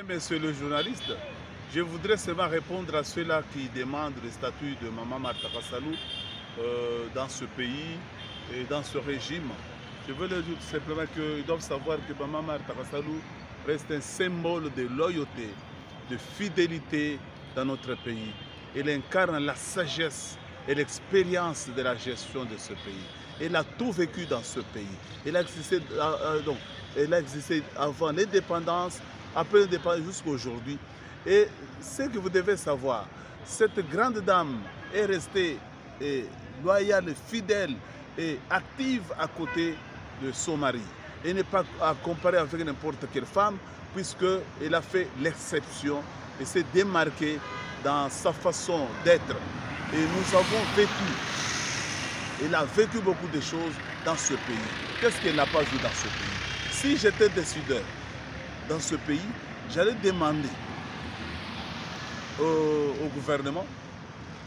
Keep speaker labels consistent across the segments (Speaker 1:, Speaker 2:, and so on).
Speaker 1: Monsieur le journaliste, je voudrais seulement répondre à ceux-là qui demandent le statut de Maman Martha Kassalou dans ce pays et dans ce régime. Je veux leur dire tout simplement qu'ils doivent savoir que Maman Martha Kassalou reste un symbole de loyauté, de fidélité dans notre pays. Elle incarne la sagesse et l'expérience de la gestion de ce pays. Elle a tout vécu dans ce pays. Elle a existé avant l'indépendance, après l'indépendance jusqu'à aujourd'hui. Et ce que vous devez savoir, cette grande dame est restée loyale, fidèle et active à côté de son mari. Elle n'est pas à comparer avec n'importe quelle femme, puisqu'elle a fait l'exception et s'est démarquée dans sa façon d'être. Et nous avons vécu, elle a vécu beaucoup de choses dans ce pays. Qu'est-ce qu'elle n'a pas vu dans ce pays? Si j'étais décideur dans ce pays, j'allais demander au gouvernement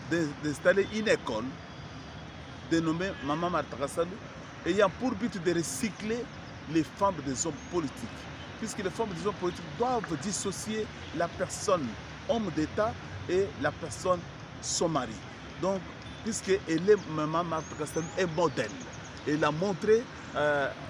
Speaker 1: d'installer une école dénommée Maman Martha Kassalou, ayant pour but de recycler les femmes des hommes politiques. Puisque les femmes des hommes politiques doivent dissocier la personne homme d'État et la personne son mari. Donc, puisqu'elle est Maman Martha Kassalou, un modèle. Elle a montré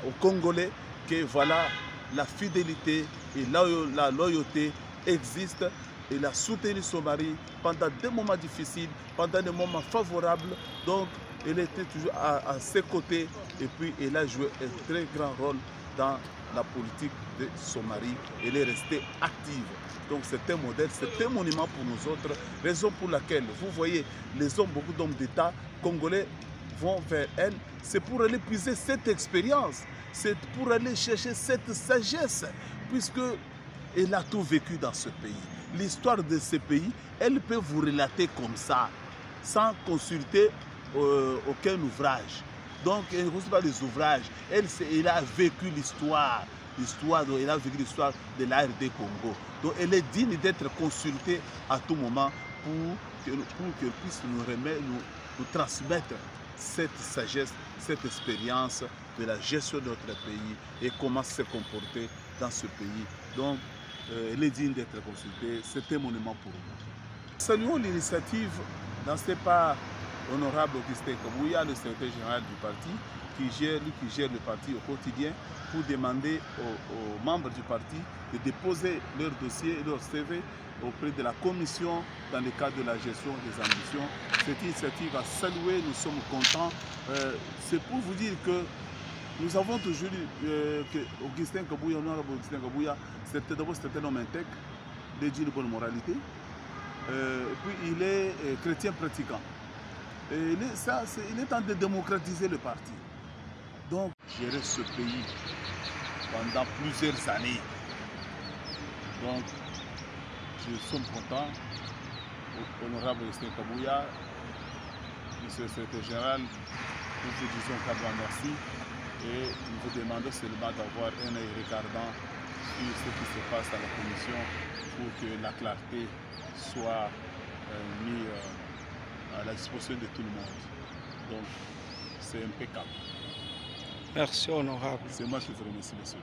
Speaker 1: aux Congolais que voilà, la fidélité et la loyauté existent. Elle a soutenu son mari pendant des moments difficiles, pendant des moments favorables. Donc, elle était toujours à ses côtés et puis elle a joué un très grand rôle dans la politique de son mari. Elle est restée active. Donc c'est un modèle, c'est un monument pour nous autres. Raison pour laquelle, vous voyez, beaucoup d'hommes d'État congolais vont vers elle. C'est pour aller puiser cette expérience. C'est pour aller chercher cette sagesse. Puisqu'elle a tout vécu dans ce pays. L'histoire de ce pays, elle peut vous relater comme ça, sans consulter aucun ouvrage. Donc, elle ne consulte pas les ouvrages. Elle a vécu l'histoire. Elle a vécu l'histoire de l'ARD Congo. Donc, elle est digne d'être consultée à tout moment pour qu'elle puisse nous transmettre cette sagesse, cette expérience de la gestion de notre pays et comment se comporter dans ce pays. Donc, elle est digne d'être consultée. C'est un monument pour nous. Saluons l'initiative lancée par l'honorable Augustin Kabouya, le secrétaire général du parti, qui gère le parti au quotidien, pour demander aux membres du parti de déposer leur dossier et leur CV auprès de la commission dans le cadre de la gestion des ambitions. Cette initiative à saluer, nous sommes contents. C'est pour vous dire que nous avons toujours dit que Augustin Kabouya, l'honorable Augustin Kabouya, c'était un homme intègre, d'une bonne moralité. Et puis il est chrétien pratiquant. Et il est en train de démocratiser le parti. Donc, gérer ce pays pendant plusieurs années. Donc, je suis content, honorable Augustin Kabouya, monsieur le secrétaire général, nous vous disons un grand merci et nous vous demandons seulement d'avoir un œil regardant sur ce qui se passe à la commission pour que la clarté soit mise à la disposition de tout le monde. Donc, c'est impeccable.
Speaker 2: Merci, honorable.
Speaker 1: C'est moi qui vous remercie, monsieur.